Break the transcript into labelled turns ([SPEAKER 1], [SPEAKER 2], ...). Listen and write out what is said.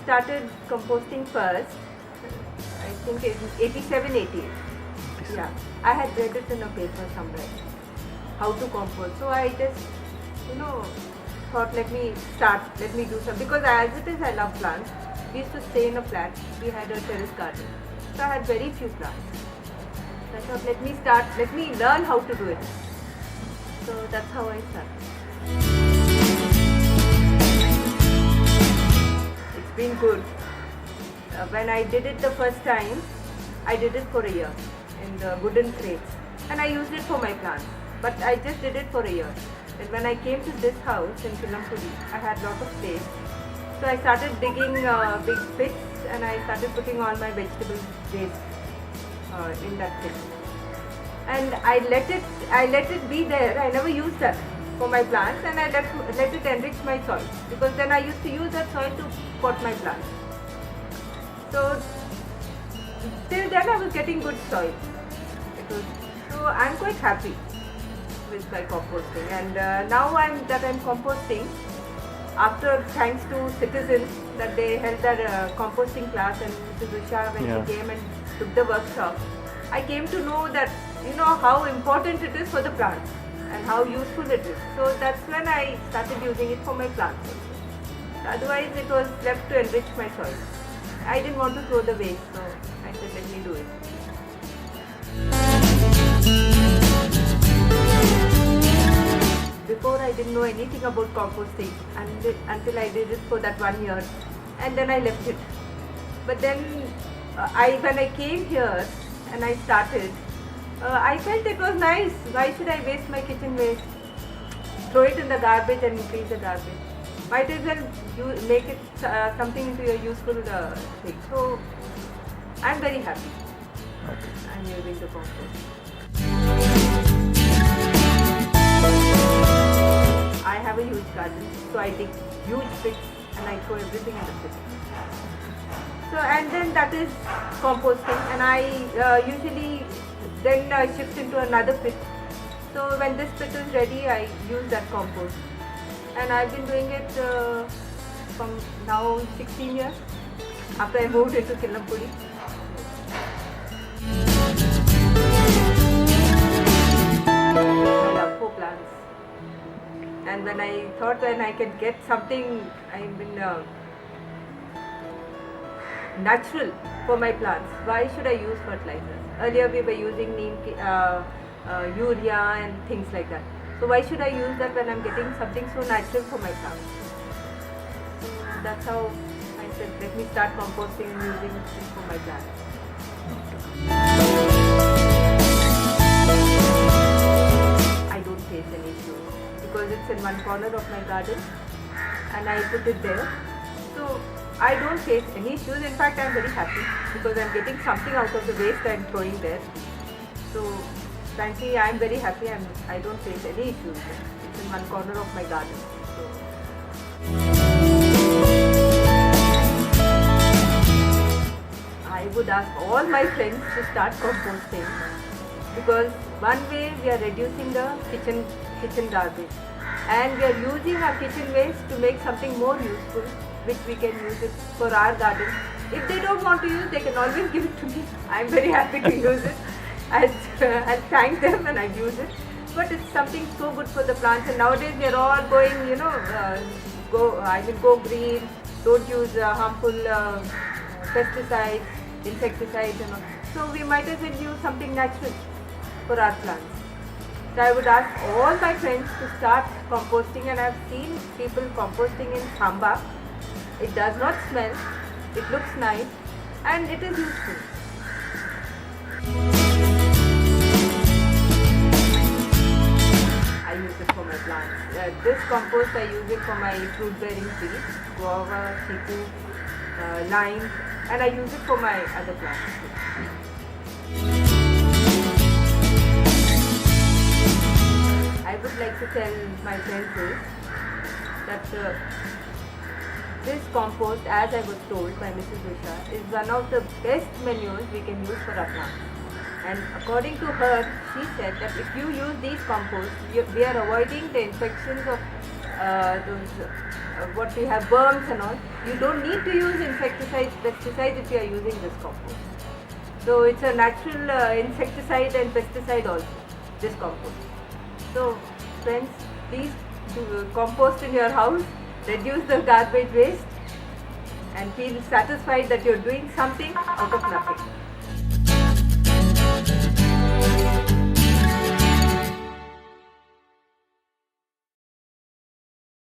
[SPEAKER 1] started composting first, I think in 87, 88. Yeah, I had read it in a paper somewhere, how to compost. So I just, thought let me do some, because as it is I love plants. We used to stay in a flat, we had a terrace garden. So I had very few plants. So I thought let me learn how to do it. So that's how I started. It's been good. When I did it the first time, I did it for a year in the wooden crates, and I used it for my plants. But I just did it for a year. And when I came to this house in Kirlampudi, I had lot of space. So I started digging big pits, and I started putting all my vegetable waste in that pit. And I let it be there. I never used that for my plants, and I let it enrich my soil, because then I used to use that soil to pot my plants. So till then I was getting good soil. So I'm quite happy with my composting, and now I'm composting. After, thanks to CitYzen, that they held their composting class, and Mrs. Usha, when she came and took the workshop, I came to know that how important it is for the plants and how useful it is. So that's when I started using it for my plants also. Otherwise it was left to enrich my soil. I didn't want to throw the waste, so I said let me do it. Before I didn't know anything about composting until I did it for that 1 year, and then I left it. But then when I came here and I started, I felt it was nice. Why should I waste my kitchen waste? Throw it in the garbage and increase the garbage. Might as well make it something into a useful thing. So I'm very happy. I'm using the compost. I have a huge garden, so I dig huge pits and I throw everything in the pit. So, and then that is composting, and I usually then shift into another pit. So when this pit is ready, I use that compost. And I've been doing it from now 16 years, after I moved into Kirlampudi. I love 4 plants. And when I thought when I can get something, natural for my plants, why should I use fertilizers? Earlier we were using urea and things like that. So why should I use that when I'm getting something so natural for my plants? So that's how I said, let me start composting and using it for my plants. I don't face any issues because it's in one corner of my garden and I put it there. So I don't face any issues. In fact, I'm very happy because I'm getting something out of the waste I'm throwing there. So frankly, I'm very happy and I don't face any issues. It's in one corner of my garden. So I would ask all my friends to start composting, because one way we are reducing the kitchen garbage, and we are using our kitchen waste to make something more useful, which we can use it for our garden. If they don't want to use, they can always give it to me. I'm very happy to use it. I'll thank them and I use it. But it's something so good for the plants, and nowadays we are all going, go green, don't use harmful pesticides, insecticides and all. So we might as well use something natural for our plants. So I would ask all my friends to start composting, and I've seen people composting in Thamba. It does not smell, it looks nice, and it is useful. I use it for my plants. This compost I use it for my fruit bearing trees, guava, chiku, lime, and I use it for my other plants. I would like to tell my friends that this compost, as I was told by Mrs. Usha, is one of the best manures we can use for our plants. And according to her, she said that if you use these composts, we are avoiding the infections of what we have, worms and all, you don't need to use insecticides, pesticides if you are using this compost. So it's a natural insecticide and pesticide also, this compost. So friends, please do compost in your house, reduce the garbage waste and feel satisfied that you're doing something out of nothing.